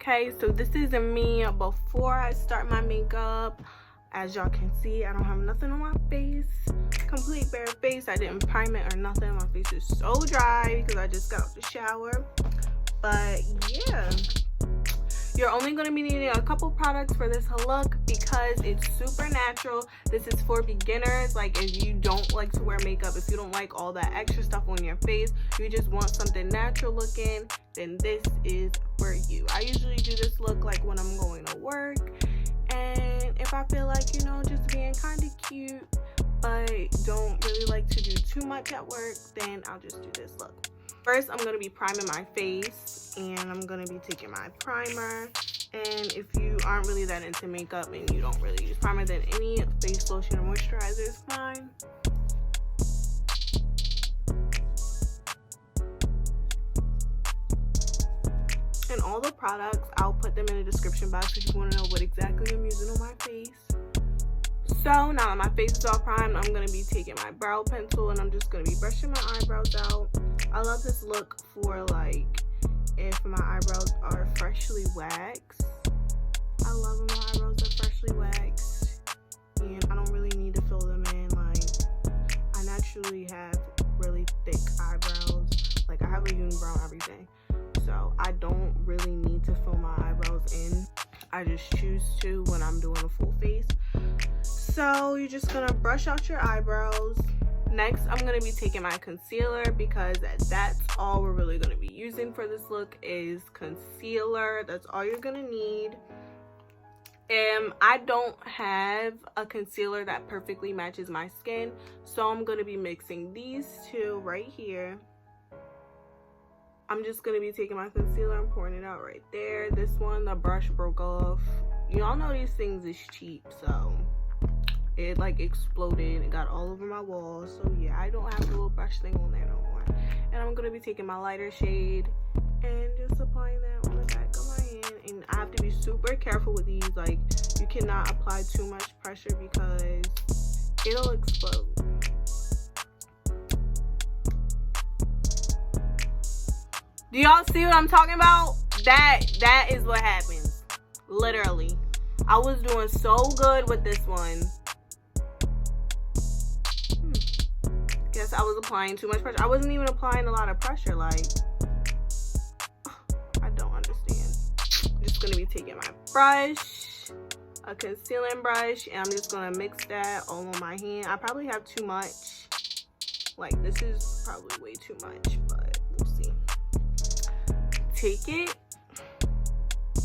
Okay, so this is me before I start my makeup. As y'all can see, I don't have nothing on my face. Complete bare face. I didn't prime it or nothing. My face is so dry because I just got out the shower. But yeah, you're only going to be needing a couple products for this look because it's super natural. This is for beginners. Like, if you don't like to wear makeup, if you don't like all that extra stuff on your face, you just want something natural looking, then this is for you. I usually do this look like when I'm going to work, and if I feel like, you know, just being kind of cute but don't really like to do too much at work, then I'll just do this look. First, I'm going to be priming my face, and I'm going to be taking my primer. And if you aren't really that into makeup and you don't really use primer, then any face lotion or moisturizer is fine. And all the products, I'll put them in the description box if you want to know what exactly I'm using on my face. So now that my face is all primed, I'm going to be taking my brow pencil and I'm just going to be brushing my eyebrows out. I love this look for like if my eyebrows are freshly waxed. I love when my eyebrows are freshly waxed and I don't really need to fill them in. Like, I naturally have really thick eyebrows. Like, I have a unibrow every day, so I don't really need to fill my eyebrows in. I just choose to when I'm doing a full face. So you're just gonna brush out your eyebrows. Next, I'm going to be taking my concealer because that's all we're really going to be using for this look is concealer. That's all you're going to need. I don't have a concealer that perfectly matches my skin, so I'm going to be mixing these two right here. I'm just going to be taking my concealer and pouring it out right there. This one, the brush broke off. Y'all know these things is cheap, so it like exploded and got all over my walls. So yeah, I don't have a little brush thing on there no more. And I'm gonna be taking my lighter shade and just applying that on the back of my hand. And I have to be super careful with these. Like, you cannot apply too much pressure because it'll explode. Do y'all see what I'm talking about? That is what happens. Literally. I was doing so good with this one. Guess I was applying too much pressure. I wasn't even applying a lot of pressure. Like, I don't understand. I'm just gonna be taking my brush, a concealing brush, and I'm just gonna mix that all on my hand. I probably have too much. Like, this is probably way too much, but we'll see. Take it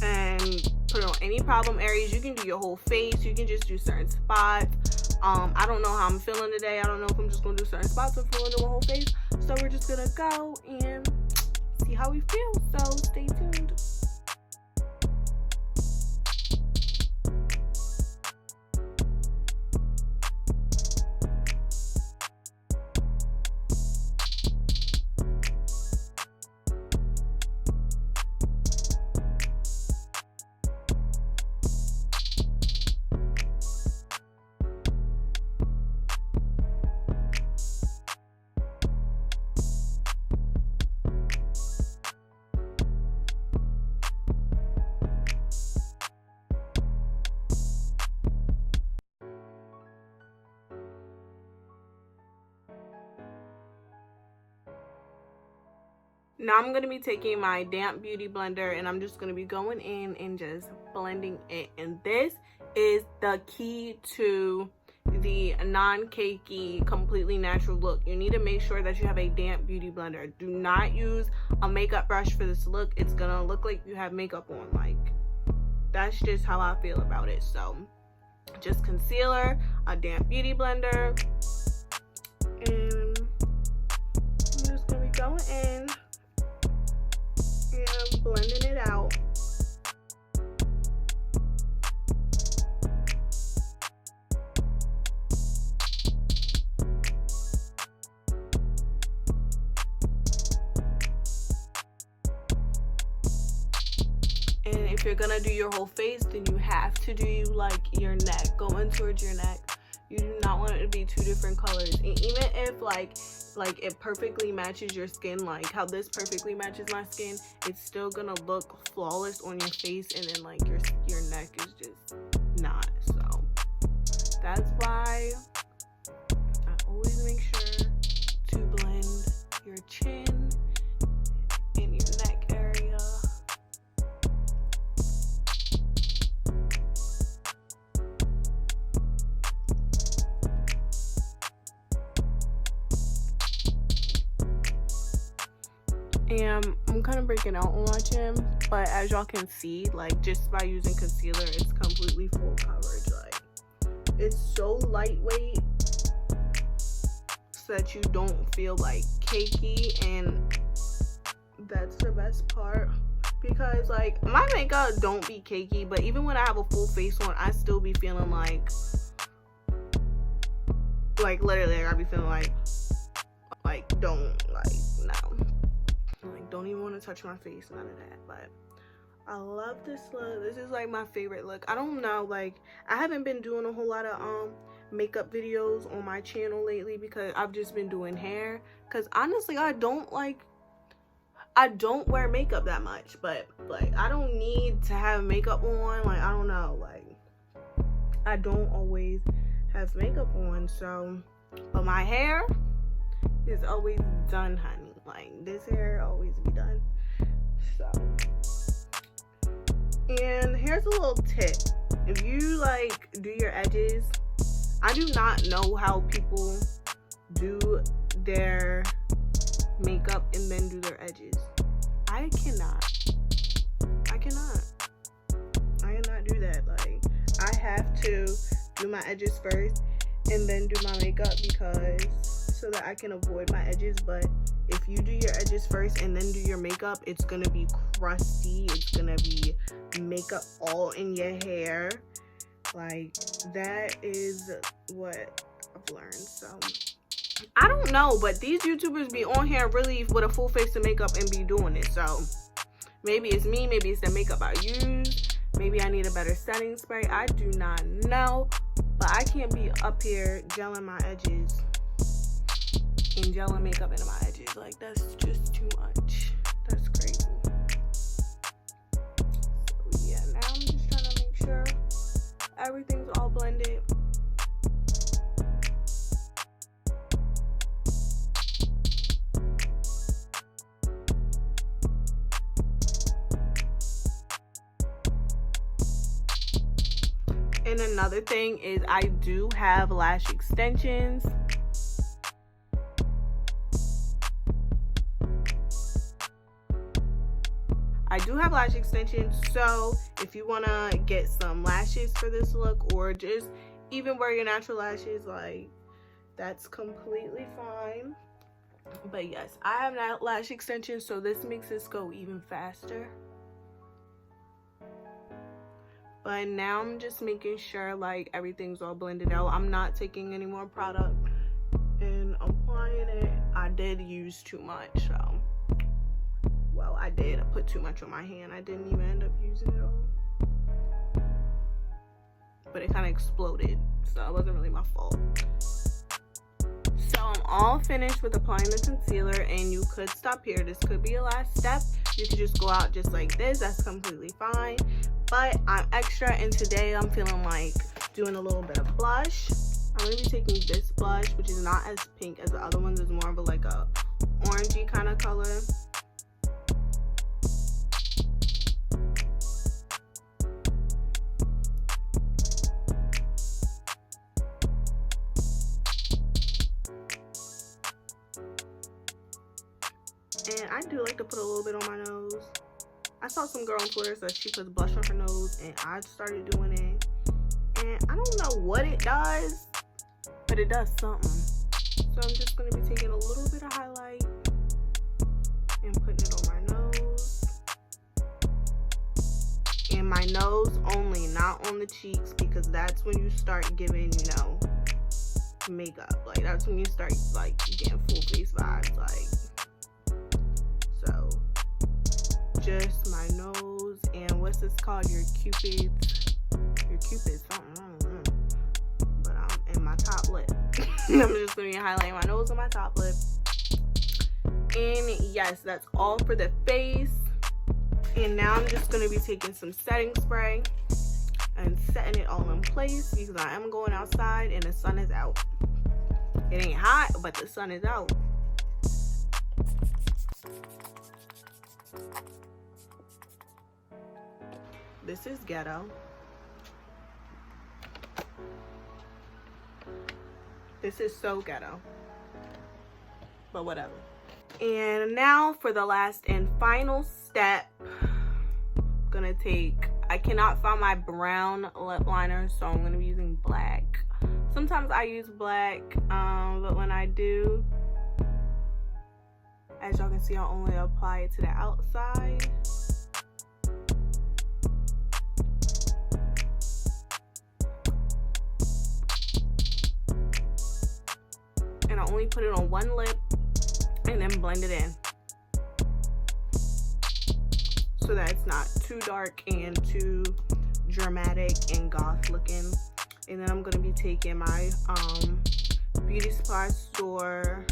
and put it on any problem areas. You can do your whole face. You can just do certain spots. I don't know how I'm feeling today. I don't know if I'm just gonna do certain spots or if I'm gonna do my whole face. So we're just gonna go and see how we feel. So stay tuned. Now I'm going to be taking my damp beauty blender and I'm just going to be going in and just blending it. And this is the key to the non-cakey, completely natural look. You need to make sure that you have a damp beauty blender. Do not use a makeup brush for this look. It's going to look like you have makeup on. Like, that's just how I feel about it. So just concealer, a damp beauty blender, and I'm just going to be going in and blending it out. And if you're gonna do your whole face, then you have to do like your neck, going towards your neck, You do not want it to be two different colors. And even if like it perfectly matches your skin, like how this perfectly matches my skin, it's still gonna look flawless on your face, and then like your neck is just not. So that's why I always make sure to blend your chin and your neck area. And I'm kind of breaking out on my chin, but as y'all can see, like just by using concealer, it's completely full coverage. Like it's so lightweight so that you don't feel like cakey, and that's the best part, because like my makeup don't be cakey, but even when I have a full face on, I still be feeling like literally I be feeling like don't don't even want to touch my face, none of that. But I love this look. This is like my favorite look. I don't know, like I haven't been doing a whole lot of makeup videos on my channel lately because I've just been doing hair, because honestly I don't wear makeup that much, but like I don't need to have makeup on. Like I don't know, like I don't always have makeup on. So but my hair is always done, honey. Like this hair always be done. So, and here's a little tip: if you like do your edges, I do not know how people do their makeup and then do their edges. I cannot do that. Like I have to do my edges first and then do my makeup, because so that I can avoid my edges. But if you do your edges first and then do your makeup, it's gonna be crusty, it's gonna be makeup all in your hair. Like that is what I've learned. So I don't know, but these YouTubers be on here really with a full face of makeup and be doing it. So maybe it's me, maybe it's the makeup I use, maybe I need a better setting spray. I do not know, but I can't be up here gelling my edges and gelling makeup into my edges. Like that's just too much. That's crazy. So yeah, now I'm just trying to make sure everything's all blended. And another thing is I do have lash extensions. I do have lash extensions, so if you want to get some lashes for this look, or just even wear your natural lashes, like that's completely fine. But yes, I have lash extensions, so this makes this go even faster. But now I'm just making sure like everything's all blended out. I'm not taking any more product and applying it. I did use too much, so well, I put too much on my hand. I didn't even end up using it all, but it kind of exploded, so it wasn't really my fault. So I'm all finished with applying the concealer, and you could stop here. This could be your last step. You could just go out just like this. That's completely fine. But I'm extra, and today I'm feeling like doing a little bit of blush. I'm going to be taking this blush, which is not as pink as the other ones. It's more of like a orangey kind of color. And I do like to put a little bit on my nose. I saw some girl on Twitter that she puts blush on her nose, and I started doing it. And I don't know what it does, but it does something. So I'm just going to be taking a little bit of highlight and putting it on my nose. And my nose only, not on the cheeks, because that's when you start giving, you know, makeup. Like that's when you start like getting full face vibes. Like, so just my nose, and what's this called, your cupid's something, I don't know, but I'm in my top I'm just gonna be highlighting my nose and my top lip. And yes, that's all for the face. And now I'm just gonna be taking some setting spray and setting it all in place because I am going outside and the sun is out. It ain't hot, but the sun is out. This is ghetto. This is so ghetto. But whatever. And now for the last and final step. I'm gonna take, I cannot find my brown lip liner, so I'm gonna be using black. Sometimes I use black, but when I do, as y'all can see, I'll only apply it to the outside. And I only put it on one lip and then blend it in so that it's not too dark and too dramatic and goth looking. And then I'm gonna be taking my beauty supply store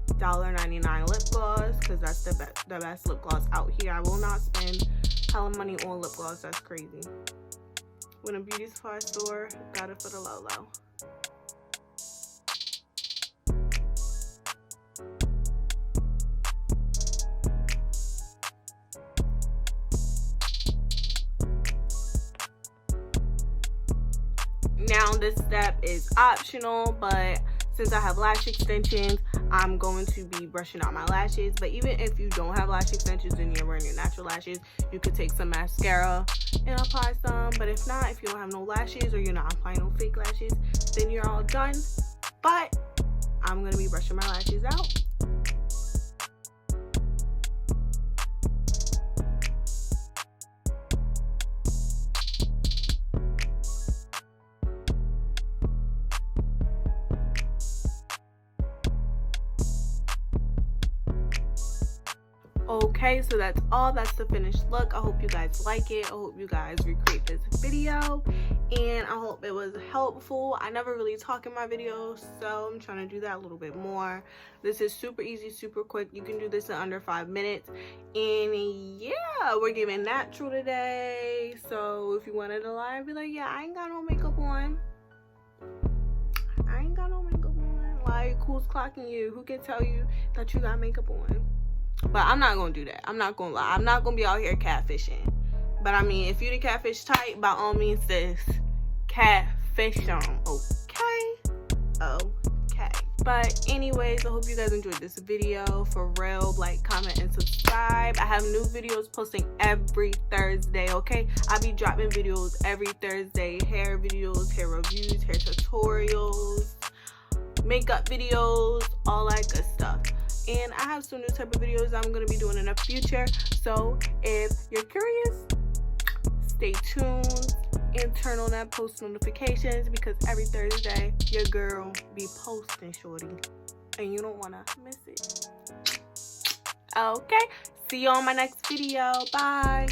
$1.99 lip gloss because that's the best lip gloss out here. I will not spend hella money on lip gloss. That's crazy. When a beauty supply store, got it for the low. Now this step is optional, but since I have lash extensions, I'm going to be brushing out my lashes. But even if you don't have lash extensions and you're wearing your natural lashes, you could take some mascara and apply some. But if not, if you don't have no lashes or you're not applying no fake lashes, then you're all done. But I'm going to be brushing my lashes out. Okay, so that's all. That's the finished look. I hope you guys like it. I hope you guys recreate this video, and I hope it was helpful. I never really talk in my videos, so I'm trying to do that a little bit more. This is super easy, super quick. You can do this in under 5 minutes. And yeah, we're giving natural today. So if you wanted to lie and be like, yeah, I ain't got no makeup on. I ain't got no makeup on. Like, who's clocking you? Who can tell you that you got makeup on? But I'm not gonna do that. I'm not gonna lie. I'm not gonna be out here catfishing. But I mean, if you the catfish type, by all means, sis, catfish them. Okay. But anyways, I hope you guys enjoyed this video. For real, like, comment, and subscribe. I have new videos posting every Thursday, okay? I'll be dropping videos every Thursday. Hair videos, hair reviews, hair tutorials, makeup videos, all that good stuff. And I have some new type of videos I'm going to be doing in the future. So if you're curious, stay tuned and turn on that post notifications, because every Thursday your girl be posting, shorty, and you don't want to miss it. Okay, see you on my next video. Bye.